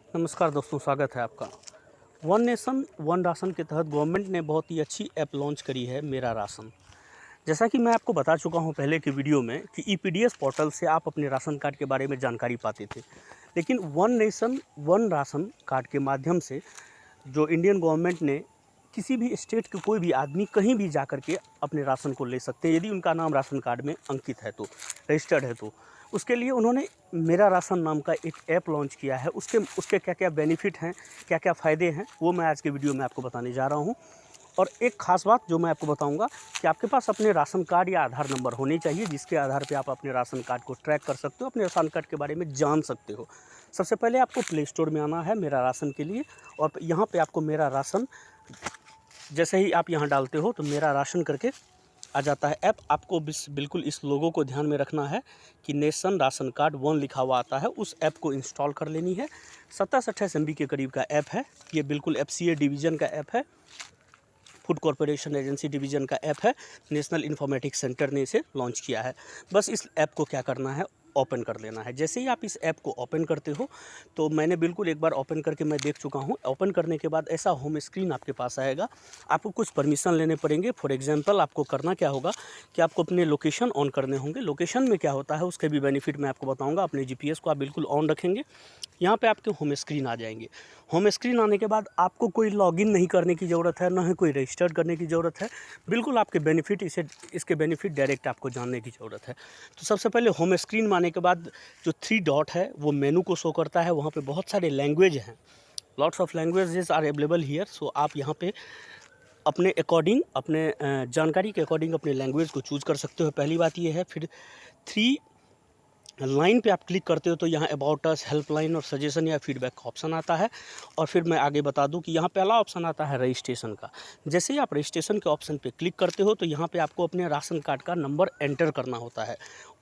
नमस्कार दोस्तों, स्वागत है आपका। वन नेशन वन राशन के तहत गवर्नमेंट ने बहुत ही अच्छी ऐप लॉन्च करी है, मेरा राशन। जैसा कि मैं आपको बता चुका हूं पहले की वीडियो में कि ईपीडीएस पोर्टल से आप अपने राशन कार्ड के बारे में जानकारी पाते थे, लेकिन one nation one ration card के माध्यम से जो इंडियन गवर्नमेंट ने किसी भी स्टेट के कोई भी आदमी कहीं भी जा कर के अपने राशन को ले सकते हैं, यदि उनका नाम राशन कार्ड में अंकित है तो, रजिस्टर्ड है तो। उसके लिए उन्होंने मेरा राशन नाम का एक ऐप लॉन्च किया है। उसके क्या क्या बेनिफिट हैं, क्या क्या फ़ायदे हैं, वो मैं आज के वीडियो में आपको बताने जा रहा हूँ। और एक ख़ास बात जो मैं आपको बताऊंगा कि आपके पास अपने राशन कार्ड या आधार नंबर होने चाहिए, जिसके आधार पे आप अपने राशन कार्ड को ट्रैक कर सकते हो, अपने राशन कार्ड के बारे में जान सकते हो। सबसे पहले आपको प्ले स्टोर में आना है मेरा राशन के लिए, और यहाँ पे आपको मेरा राशन जैसे ही आप यहाँ डालते हो तो मेरा राशन करके आ जाता है ऐप। आपको बिल्कुल इस लोगो को ध्यान में रखना है कि नेशन राशन कार्ड वन लिखा हुआ आता है, उस ऐप को इंस्टॉल कर लेनी है। 27-28 MB के करीब का ऐप है ये, बिल्कुल FCA डिवीज़न का ऐप है, फूड कॉरपोरेशन एजेंसी डिवीज़न का ऐप है। नेशनल इन्फॉर्मेटिक्स सेंटर ने इसे लॉन्च किया है। बस इस ऐप को क्या करना है, ओपन कर लेना है। जैसे ही आप इस ऐप को ओपन करते हो तो मैंने बिल्कुल एक बार ओपन करके मैं देख चुका हूँ। ओपन करने के बाद ऐसा होम स्क्रीन आपके पास आएगा। आपको कुछ परमिशन लेने पड़ेंगे। फॉर एग्जांपल आपको करना क्या होगा कि आपको अपने लोकेशन ऑन करने होंगे। लोकेशन में क्या होता है उसके भी बेनिफिट मैं आपको बताऊँगा। अपने GPS को आप बिल्कुल ऑन रखेंगे, यहाँ पे आपके होम स्क्रीन आ जाएंगे। होम स्क्रीन आने के बाद आपको कोई लॉगिन नहीं करने की ज़रूरत है, ना ही कोई रजिस्टर करने की ज़रूरत है। बिल्कुल आपके बेनिफिट इसके बेनिफिट डायरेक्ट आपको जानने की ज़रूरत है। तो सबसे पहले होम स्क्रीन में आने के बाद जो 3 डॉट है वो मेनू को शो करता है। वहाँ पे बहुत सारे लैंग्वेज हैं, lots of languages are available here. So आप यहाँ पे अपने अकॉर्डिंग, अपने जानकारी के अकॉर्डिंग अपने लैंग्वेज को चूज़ कर सकते हो। पहली बात ये है। फिर 3 लाइन पे आप क्लिक करते हो तो यहाँ अबाउट अस, हेल्पलाइन और सजेशन या फीडबैक का ऑप्शन आता है। और फिर मैं आगे बता दूं कि यहाँ पहला ऑप्शन आता है रजिस्ट्रेशन का। जैसे ही आप रजिस्ट्रेशन के ऑप्शन पे क्लिक करते हो तो यहाँ पे आपको अपने राशन कार्ड का नंबर एंटर करना होता है।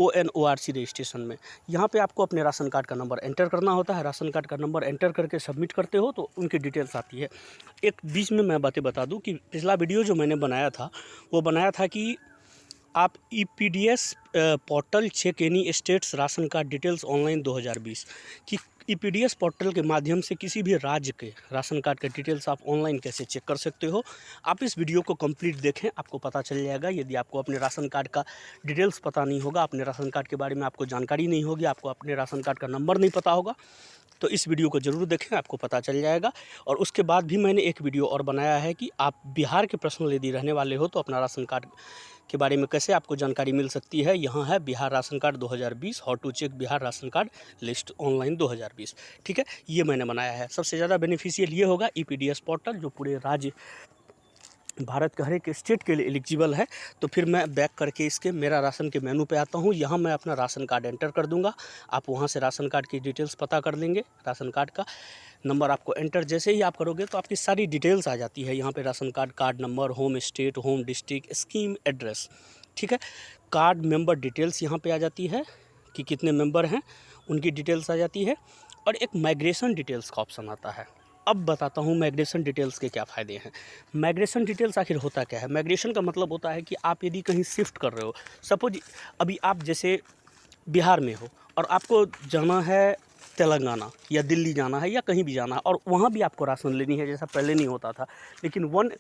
ONORC रजिस्ट्रेशन में यहाँ पे आपको अपने राशन कार्ड का नंबर एंटर करना होता है। राशन कार्ड का नंबर एंटर करके सबमिट करते हो तो उनकी डिटेल्स आती है। एक बीच में मैं बातें बता दूँ कि पिछला वीडियो जो मैंने बनाया था वो बनाया था कि आप EPDS portal check any states ration card details online 2020 कि EPDS पोर्टल के माध्यम से किसी भी राज्य के राशन कार्ड के डिटेल्स आप ऑनलाइन कैसे चेक कर सकते हो। आप इस वीडियो को कंप्लीट देखें, आपको पता चल जाएगा। यदि आपको अपने राशन कार्ड का डिटेल्स पता नहीं होगा, अपने राशन कार्ड के बारे में आपको जानकारी नहीं होगी, आपको अपने राशन कार्ड का नंबर नहीं पता होगा, तो इस वीडियो को ज़रूर देखें, आपको पता चल जाएगा। और उसके बाद भी मैंने एक वीडियो और बनाया है कि आप बिहार के पर्सनल यदि रहने वाले हो तो अपना राशन कार्ड के बारे में कैसे आपको जानकारी मिल सकती है। यहाँ है Bihar ration card 2020, how to check Bihar ration card list online 2020। ठीक है, ये मैंने बनाया है। सबसे ज़्यादा बेनिफिशियल ये होगा EPDS पोर्टल, जो पूरे राज्य भारत के हर एक स्टेट के लिए एलिजिबल है। तो फिर मैं बैक करके इसके मेरा राशन के मेनू पे आता हूँ। यहाँ मैं अपना राशन कार्ड एंटर कर दूँगा। आप वहाँ से राशन कार्ड की डिटेल्स पता कर लेंगे। राशन कार्ड का नंबर आपको एंटर जैसे ही आप करोगे तो आपकी सारी डिटेल्स आ जाती है यहाँ पे। Ration card, card number, home state, home district, scheme address, ठीक है। कार्ड मेंबर डिटेल्स यहाँ पे आ जाती है कि कितने मेंबर हैं, उनकी डिटेल्स आ जाती है। और एक माइग्रेशन डिटेल्स का ऑप्शन आता है। अब बताता हूँ माइग्रेशन डिटेल्स के क्या फ़ायदे हैं। माइग्रेशन डिटेल्स आखिर होता क्या है? माइग्रेशन का मतलब होता है कि आप यदि कहीं शिफ्ट कर रहे हो, सपोज अभी आप जैसे बिहार में हो और आपको जाना है तेलंगाना या दिल्ली जाना है या कहीं भी जाना है, और वहाँ भी आपको राशन लेनी है, जैसा पहले नहीं होता था। लेकिन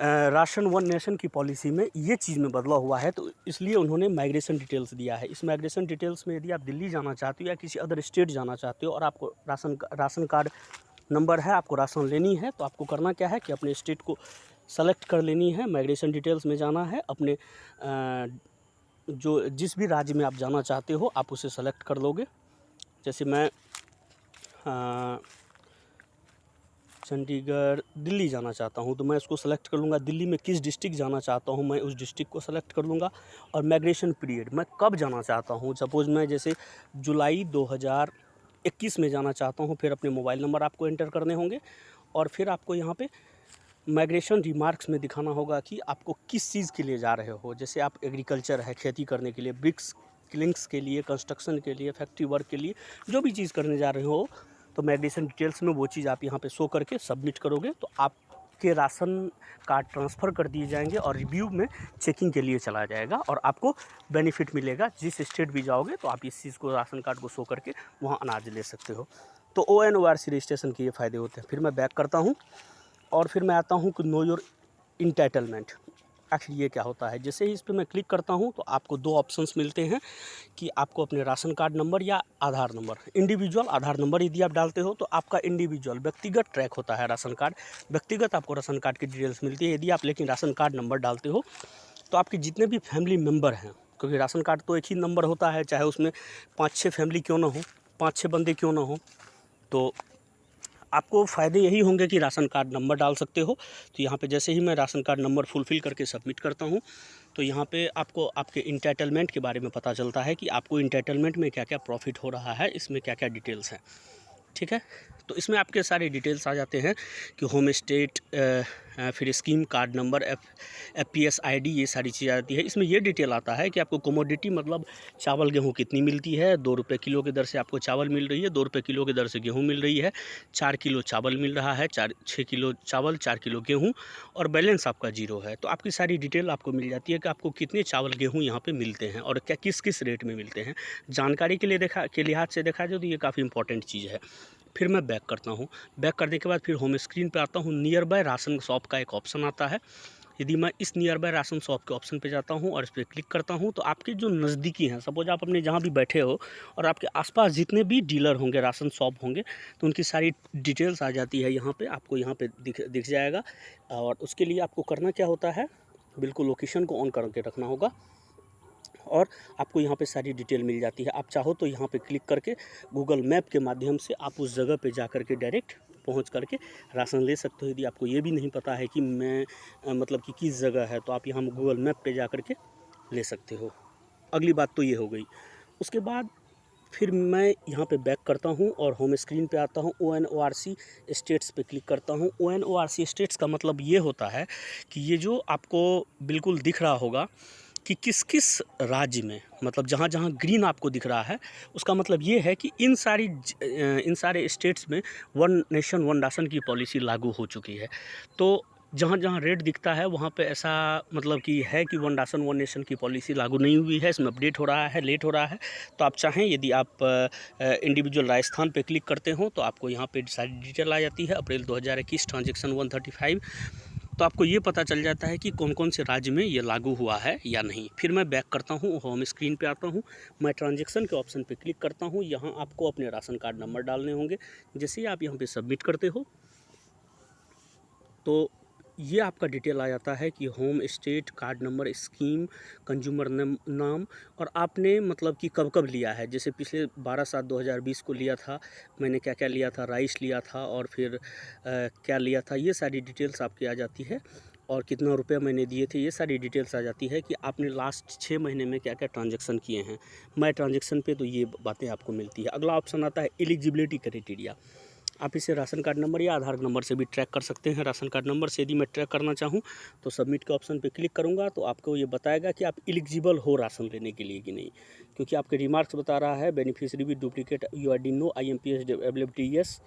राशन वन नेशन की पॉलिसी में ये चीज़ में बदलाव हुआ है, तो इसलिए उन्होंने माइग्रेशन डिटेल्स दिया है। इस माइग्रेशन डिटेल्स में यदि आप दिल्ली जाना चाहते हो या किसी अदर स्टेट जाना चाहते हो और आपको राशन कार्ड नंबर है, आपको राशन लेनी है, तो आपको करना क्या है कि अपने स्टेट को सेलेक्ट कर लेनी है। माइग्रेशन डिटेल्स में जाना है, अपने जो जिस भी राज्य में आप जाना चाहते हो आप उसे सेलेक्ट कर लोगे। जैसे मैं चंडीगढ़, दिल्ली जाना चाहता हूँ तो मैं इसको सेलेक्ट कर लूँगा। दिल्ली में किस डिस्ट्रिक्ट जाना चाहता हूँ मैं उस डिस्ट्रिक्ट को सेलेक्ट कर लूँगा। और माइग्रेशन पीरियड मैं कब जाना चाहता हूँ, सपोज़ मैं जैसे जुलाई 2021 में जाना चाहता हूँ, फिर अपने मोबाइल नंबर आपको एंटर करने होंगे। और फिर आपको यहाँ पे माइग्रेशन रिमार्क्स में दिखाना होगा कि आपको किस चीज़ के लिए जा रहे हो। जैसे आप एग्रीकल्चर है, खेती करने के लिए, ब्रिक्स क्लिंक्स के लिए, कंस्ट्रक्शन के लिए, फैक्ट्री वर्क के लिए, जो भी चीज़ करने जा रहे हो, तो माइग्रेशन डिटेल्स में वो चीज़ आप यहाँ पे शो करके सबमिट करोगे तो आपके राशन कार्ड ट्रांसफ़र कर दिए जाएंगे और रिव्यू में चेकिंग के लिए चला जाएगा और आपको बेनिफिट मिलेगा। जिस स्टेट भी जाओगे तो आप इस चीज़ को, राशन कार्ड को शो करके वहाँ अनाज ले सकते हो। तो ONORC रजिस्ट्रेशन के ये फ़ायदे होते हैं। फिर मैं बैक करता हूँ और फिर मैं आता हूँ कि नो योर इंटाइटलमेंट। आखिर ये क्या होता है? जैसे ही इस पर मैं क्लिक करता हूँ तो आपको दो ऑप्शंस मिलते हैं कि आपको अपने राशन कार्ड नंबर या आधार नंबर, इंडिविजुअल आधार नंबर यदि आप डालते हो तो आपका इंडिविजुअल व्यक्तिगत ट्रैक होता है राशन कार्ड, व्यक्तिगत आपको राशन कार्ड की डिटेल्स मिलती है। यदि आप लेकिन राशन कार्ड नंबर डालते हो तो आपके जितने भी फैमिली मेम्बर हैं, क्योंकि राशन कार्ड तो एक ही नंबर होता है, चाहे उसमें 5-6 फैमिली क्यों ना हो, 5-6 बंदे क्यों ना हो, तो आपको फ़ायदे यही होंगे कि राशन कार्ड नंबर डाल सकते हो। तो यहाँ पे जैसे ही मैं राशन कार्ड नंबर फुलफ़िल करके सबमिट करता हूँ तो यहाँ पे आपको आपके इंटाइटलमेंट के बारे में पता चलता है कि आपको इंटाइटलमेंट में क्या क्या प्रॉफिट हो रहा है, इसमें क्या क्या डिटेल्स हैं। ठीक है, तो इसमें आपके सारे डिटेल्स आ जाते हैं कि होम स्टेट, फिर scheme card number, FPS ID, ये सारी चीज़ आती है। इसमें ये डिटेल आता है कि आपको कमोडिटी मतलब चावल गेहूँ कितनी मिलती है। 2 रुपये किलो की दर से आपको चावल मिल रही है, 2 रुपये किलो की दर से गेहूँ मिल रही है, 4 किलो चावल मिल रहा है, 6 किलो चावल, 4 किलो गेहूँ, और बैलेंस आपका 0 है। तो आपकी सारी डिटेल आपको मिल जाती है कि आपको कितने चावल गेहूँ यहाँ पे मिलते हैं और क्या किस किस रेट में मिलते हैं। जानकारी के लिए के लिहाज से देखा जाए तो ये काफ़ी इंपॉर्टेंट चीज़ है। फिर मैं बैक करता हूँ। बैक करने के बाद फिर होम स्क्रीन पे आता हूँ। नियर बाय राशन शॉप का एक ऑप्शन आता है। यदि मैं इस नियर बाय राशन शॉप के ऑप्शन पे जाता हूँ और इस पर क्लिक करता हूँ तो आपके जो नज़दीकी हैं, सपोज आप अपने जहाँ भी बैठे हो और आपके आसपास जितने भी डीलर होंगे, राशन शॉप होंगे, तो उनकी सारी डिटेल्स आ जाती है यहाँ पे, आपको यहाँ पे दिख जाएगा। और उसके लिए आपको करना क्या होता है, बिल्कुल लोकेशन को ऑन करके रखना होगा और आपको यहाँ पे सारी डिटेल मिल जाती है। आप चाहो तो यहाँ पे क्लिक करके गूगल मैप के माध्यम से आप उस जगह पे जा कर के डायरेक्ट पहुँच करके राशन ले सकते हो। यदि आपको ये भी नहीं पता है कि मैं मतलब कि किस जगह है, तो आप यहाँ गूगल मैप पे जा कर के ले सकते हो। अगली बात तो ये हो गई। उसके बाद फिर मैं यहाँ पे बैक करता हूँ और होम स्क्रीन पे आता हूँ। ONORC स्टेट्स पे क्लिक करता हूँ। ONORC स्टेट्स का मतलब ये होता है कि ये जो आपको बिल्कुल दिख रहा होगा कि किस किस राज्य में, मतलब जहाँ जहाँ ग्रीन आपको दिख रहा है, उसका मतलब ये है कि इन सारे स्टेट्स में वन नेशन वन राशन की पॉलिसी लागू हो चुकी है। तो जहाँ जहाँ रेड दिखता है वहाँ पे ऐसा मतलब कि है कि वन राशन वन नेशन की पॉलिसी लागू नहीं हुई है, इसमें अपडेट हो रहा है, लेट हो रहा है। तो आप चाहें, यदि आप इंडिविजुअल राजस्थान पे क्लिक करते हो तो आपको यहाँ पे सारी डिटेल आ जाती है। अप्रैल 2021 ट्रांजेक्शन 135, तो आपको ये पता चल जाता है कि कौन कौन से राज्य में ये लागू हुआ है या नहीं। फिर मैं बैक करता हूँ, होम स्क्रीन पे आता हूँ, मैं ट्रांजैक्शन के ऑप्शन पे क्लिक करता हूँ। यहाँ आपको अपने राशन कार्ड नंबर डालने होंगे। जैसे ही आप यहाँ पे सबमिट करते हो तो ये आपका डिटेल आ जाता है कि home state, card number, scheme, consumer नाम, और आपने मतलब कि कब कब लिया है। जैसे पिछले 12/7/2020 को लिया था, मैंने क्या क्या लिया था, राइस लिया था और फिर क्या लिया था, ये सारी डिटेल्स आपकी आ जाती है। और कितना रुपया मैंने दिए थे, ये सारी डिटेल्स आ जाती है कि आपने लास्ट 6 महीने में क्या क्या ट्रांजेक्शन किए हैं। माय ट्रांजेक्शन पे तो ये बातें आपको मिलती है। अगला ऑप्शन आता है एलिजिबिलिटी क्राइटेरिया। आप इसे राशन कार्ड नंबर या आधार नंबर से भी ट्रैक कर सकते हैं। राशन कार्ड नंबर से यदि मैं ट्रैक करना चाहूँ तो सबमिट के ऑप्शन पे क्लिक करूँगा तो आपको ये बताएगा कि आप एलिजिबल हो राशन लेने के लिए कि नहीं, क्योंकि आपके रिमार्क्स बता रहा है beneficiary with duplicate UID no, IMPS availability yes,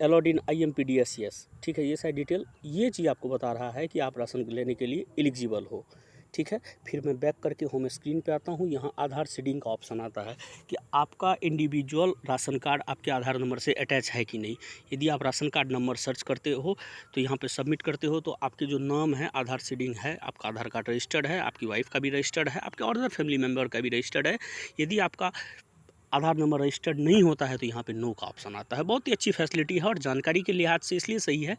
allowed in IMPDS yes. ठीक है, ये सारी डिटेल, ये चीज़ आपको बता रहा है कि आप राशन लेने के लिए एलिजिबल हो। ठीक है, फिर मैं बैक करके होम स्क्रीन पे आता हूँ। यहाँ आधार सीडिंग का ऑप्शन आता है कि आपका इंडिविजुअल राशन कार्ड आपके आधार नंबर से अटैच है कि नहीं। यदि आप राशन कार्ड नंबर सर्च करते हो तो यहाँ पे सबमिट करते हो तो आपके जो नाम है आधार सीडिंग है, आपका आधार कार्ड रजिस्टर्ड है, आपकी वाइफ का भी रजिस्टर्ड है, आपके और अदर फैमिली मेम्बर का भी रजिस्टर्ड है। यदि आपका आधार नंबर रजिस्टर्ड नहीं होता है तो यहाँ पे नो का ऑप्शन आता है। बहुत ही अच्छी फैसिलिटी है और जानकारी के लिहाज से इसलिए सही है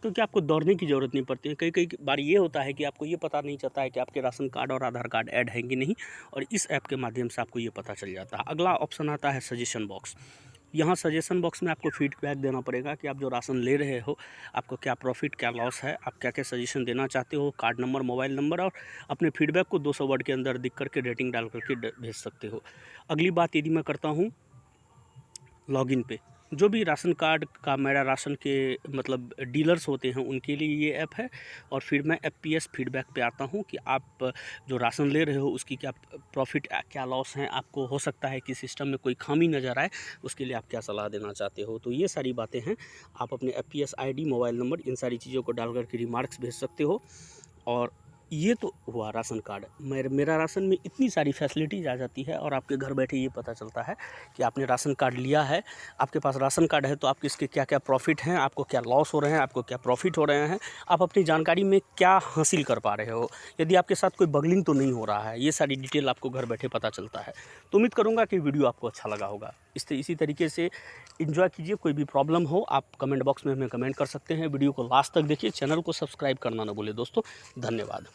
क्योंकि आपको दौड़ने की ज़रूरत नहीं पड़ती है। कई कई बार ये होता है कि आपको ये पता नहीं चलता है कि आपके राशन कार्ड और आधार कार्ड ऐड हैं कि नहीं, और इस ऐप के माध्यम से आपको ये पता चल जाता है। अगला ऑप्शन आता है सजेशन बॉक्स। यहाँ सजेशन बॉक्स में आपको फीडबैक देना पड़ेगा कि आप जो राशन ले रहे हो आपको क्या प्रॉफिट, क्या लॉस है, आप क्या क्या सजेशन देना चाहते हो, कार्ड नंबर, मोबाइल नंबर, और अपने फीडबैक को 200 वर्ड के अंदर लिख करके रेटिंग डाल करके भेज सकते हो। अगली बात यदि मैं करता हूँ लॉगिन पे, जो भी राशन कार्ड का मेरा राशन के मतलब डीलर्स होते हैं उनके लिए ये ऐप है। और फिर मैं FPS फीडबैक पे आता हूँ कि आप जो राशन ले रहे हो उसकी क्या प्रॉफिट, क्या लॉस हैं, आपको हो सकता है कि सिस्टम में कोई खामी नज़र आए, उसके लिए आप क्या सलाह देना चाहते हो। तो ये सारी बातें हैं। आप अपने FPS ID, मोबाइल नंबर, इन सारी चीज़ों को डाल करके रिमार्क्स भेज सकते हो और ये तो हुआ राशन कार्ड। मेरा राशन में इतनी सारी फैसिलिटीज़ आ जाती है और आपके घर बैठे ये पता चलता है कि आपने राशन कार्ड लिया है, आपके पास राशन कार्ड है तो आपके इसके क्या क्या प्रॉफ़िट हैं, आपको क्या लॉस हो रहे हैं, आपको क्या प्रॉफ़िट हो रहे हैं, आप अपनी जानकारी में क्या हासिल कर पा रहे हो, यदि आपके साथ कोई बगलिंग तो नहीं हो रहा है, ये सारी डिटेल आपको घर बैठे पता चलता है। तो उम्मीद करूँगा कि वीडियो आपको अच्छा लगा होगा। इसी तरीके से एंजॉय कीजिए। कोई भी प्रॉब्लम हो आप कमेंट बॉक्स में हमें कमेंट कर सकते हैं। वीडियो को लास्ट तक देखिए, चैनल को सब्सक्राइब करना ना भूलिए दोस्तों। धन्यवाद।